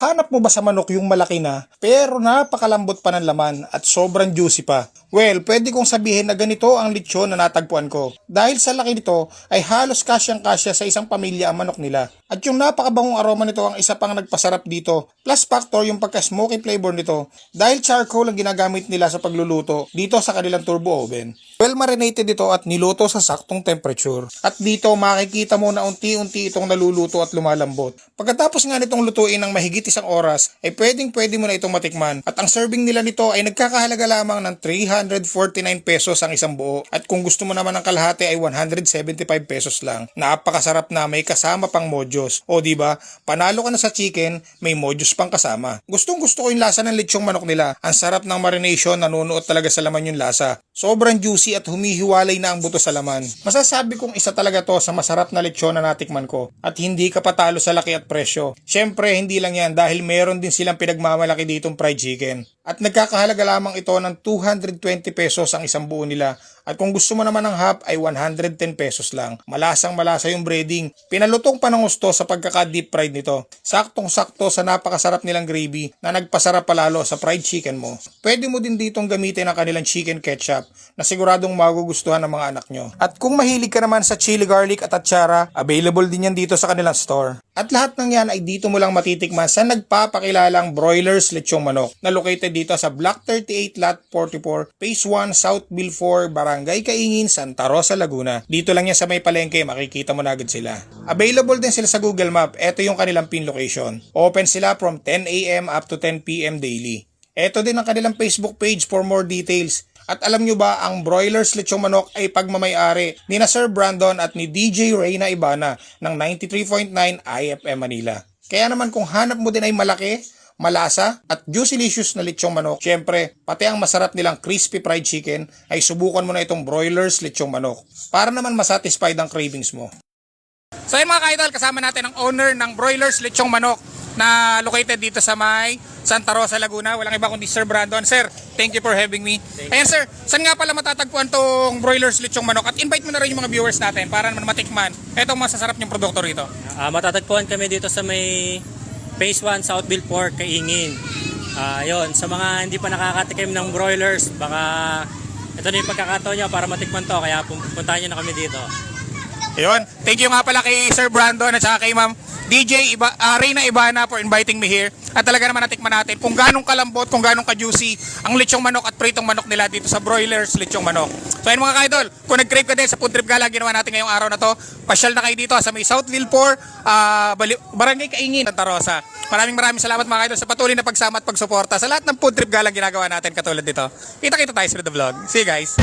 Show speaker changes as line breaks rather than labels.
Hanap mo ba sa manok yung malaki na pero napakalambot pa ng laman at sobrang juicy pa? Well, pwede kong sabihin na ganito ang lechon na natagpuan ko. Dahil sa laki nito ay halos kasyang-kasya sa isang pamilya ang manok nila. At yung napakabangong aroma nito ang isa pang nagpasarap dito. Plus factor yung pagka-smoky flavor nito dahil charcoal ang ginagamit nila sa pagluluto dito sa kanilang turbo oven. Well marinated ito at niluto sa saktong temperature. At dito makikita mo na unti-unti itong naluluto at lumalambot. Pagkatapos nga nitong lutuin ng mahigit isang oras, ay pwede mo na itong matikman. At ang serving nila nito ay nagkakahalaga lamang ng 349 pesos ang isang buo. At kung gusto mo naman ng kalahati ay 175 pesos lang. Napakasarap na, may kasama pang mojos. O diba, panalo ka na sa chicken, may mojos pang kasama. Gustong gusto ko yung lasa ng lechong manok nila. Ang sarap ng marination, nanunuot talaga sa laman yung lasa. Sobrang juicy at humihiwalay na ang buto sa laman. Masasabi kong isa talaga to sa masarap na lechon na natikman ko. At hindi ka patalo sa laki at presyo. Syempre, hindi lang yan dahil meron din silang pinagmamalaki ditong fried chicken. At nagkakahalaga lamang ito ng 220 pesos ang isang buo nila. At kung gusto mo naman ng half ay 110 pesos lang. Malasang malasa yung breading. Pinalutong pa ng gusto sa pagkaka-deep fried nito. Saktong-sakto sa napakasarap nilang gravy na nagpasarap palalo sa fried chicken mo. Pwede mo din ditong gamitin ang kanilang chicken ketchup na siguradong magugustuhan ng mga anak nyo. At kung mahilig ka naman sa chili garlic at atsara, available din yan dito sa kanilang store. At lahat ng yan ay dito mo lang matitikman sa nagpapakilalang Broilers Lechong Manok na located dito sa Block 38 Lot 44, Phase 1, South Bilfor, Barangay Kaingin, Santa Rosa, Laguna. Dito lang yan sa may palengke, makikita mo na agad sila. Available din sila sa Google Map. Ito yung kanilang pin location. Open sila from 10 a.m. up to 10 p.m. daily. Ito din ang kanilang Facebook page for more details. At alam nyo ba, ang Broilers Lechong Manok ay pagmamayari ni na Sir Brandon at ni DJ Reyna Ibana ng 93.9 IFM Manila. Kaya naman kung hanap mo din ay malaki, malasa at juicy-licious na lechong manok, syempre, pati ang masarap nilang crispy fried chicken ay subukan mo na itong Broilers Lechong Manok para naman masatisfied ang cravings mo. So yun mga ka-idol, kasama natin ang owner ng Broilers Lechong Manok na located dito sa may Santa Rosa, Laguna. Walang iba kundi Sir Brandon. Sir, thank you for having me. Ayan sir, saan nga pala matatagpuan tong Broilers Lechong Manok? At invite mo na rin yung mga viewers natin para naman matikman itong masasarap yung produkto rito.
Matatagpuan kami dito sa may Phase 1, South Bilfor, Kaingin. Yun, sa mga hindi pa nakakatikim ng broilers, baka ito na yung pagkakataon nyo para matikman to, kaya puntahan nyo na kami dito.
Ayun, thank you nga pala kay Sir Brandon at saka kay Ma'am DJ Reyna Ibana for inviting me here. At talaga naman natikman natin kung ganong kalambot, kung ganong ka-juicy ang lechong manok at pritong manok nila dito sa Broilers Lechong Manok. So ayun mga ka-idol, kung nag-crave ka din sa food trip gala ginawa natin ngayong araw na to, pasyal na kayo dito sa may South Bilfor, Barangay Kaingin, Santa Rosa. Maraming salamat mga ka-idol sa patuloy na pagsama at pagsuporta sa lahat ng food trip gala ginagawa natin katulad dito. Kita-kita tayo sa the vlog. See you guys!